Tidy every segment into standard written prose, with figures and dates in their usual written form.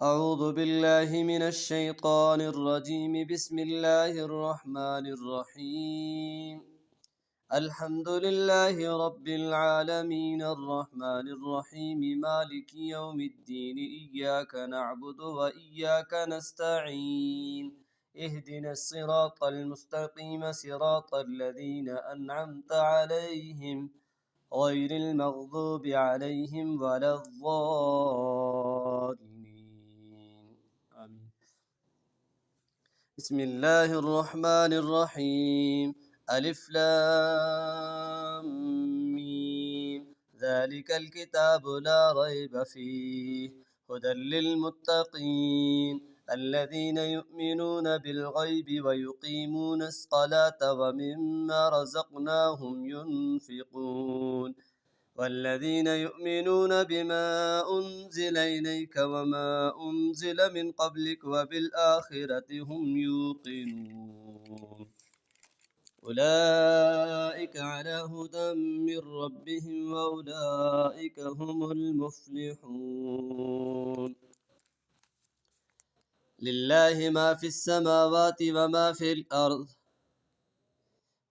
أعوذ بالله من الشيطان الرجيم بسم الله الرحمن الرحيم الحمد لله رب العالمين الرحمن الرحيم مالك يوم الدين إياك نعبد وإياك نستعين اهدنا الصراط المستقيم صراط الذين أنعمت عليهم غير المغضوب عليهم ولا الضالين آمين. بسم الله الرحمن الرحيم ألف لام ميم ذلك الكتاب لا ريب فيه هدى للمتقين الذين يؤمنون بالغيب ويقيمون الصلاة ومما رزقناهم ينفقون والذين يؤمنون بما أنزل إليك وما أنزل من قبلك وبالآخرة هم يوقنون أولئك على هدى من ربهم وأولئك هم المفلحون لله ما في السماوات وما في الأرض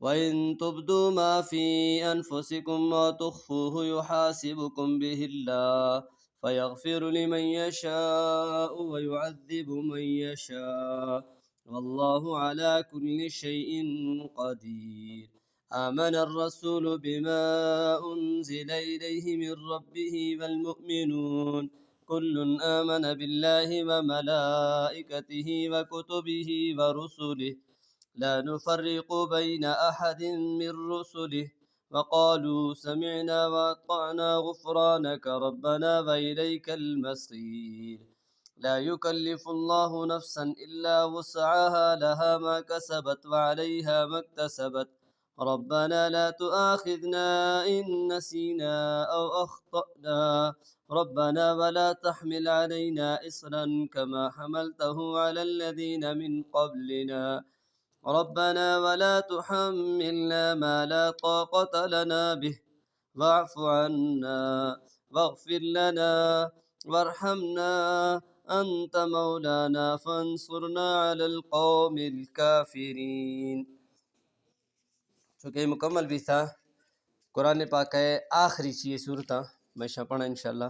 وإن تبدوا ما في أنفسكم وتخفوه يحاسبكم به الله فيغفر لمن يشاء ويعذب من يشاء والله على كل شيء قدير آمن الرسول بما أنزل إليه من ربه والمؤمنون كل آمن بالله وملائكته وكتبه ورسله لا نفرق بين أحد من رسله وقالوا سمعنا وأطعنا غفرانك ربنا وإليك المصير لا يكلف الله نفسا إلا وسعها لها ما كسبت وعليها ما اكتسبت ربنا لا تؤاخذنا إن نسينا أو أخطأنا ربنا ولا تحمل علينا إصرا كما حملته على الذين من قبلنا ربنا ولا تحملنا ما لا طاقة لنا به واعف عنا واغفر لنا وارحمنا أنت مولانا فانصرنا على القوم الكافرين. چونکہ مکمل بھی تھا قرآن پاک ہے آخری چیز صورت میں پڑھا انشاءاللہ.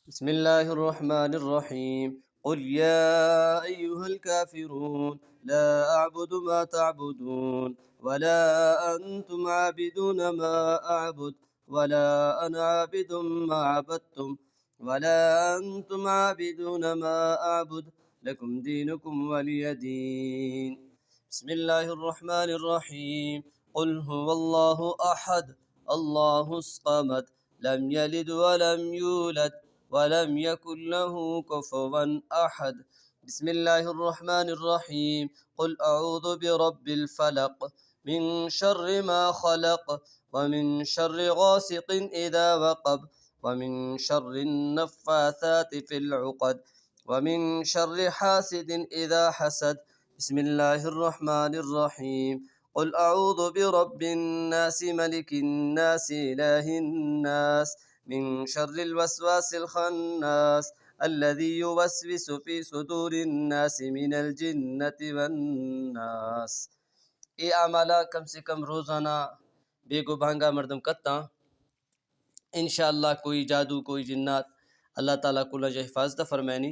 بسم الله الرحمن الرحيم قل يا أيها الكافرون لا أعبد ما تعبدون ولا أنتم عابدون ما أعبد ولا أنا عابد ما عبدتم ولا أنتم عابدون ما أعبد لكم دينكم ولي دين. بسم الله الرحمن الرحيم قل هو الله أحد الله الصمد لم يلد ولم يولد ولم يكن له كفوا أحد. بسم الله الرحمن الرحيم قل أعوذ برب الفلق من شر ما خلق ومن شر غاسق إذا وقب ومن شر النفاثات في العقد ومن شر حاسد إذا حسد. بسم الله الرحمن الرحيم قل أعوذ برب الناس ملك الناس إله الناس من شر الوسواس الخناس الذي يوسوس في صدور الناس من الجنة والناس. اے اعمالہ کم سے کم روزانہ بیگو بھانگا مردم کتا انشاءاللہ کوئی جادو کوئی جنات اللہ تعالیٰ کو لجہ حفاظت فرمانی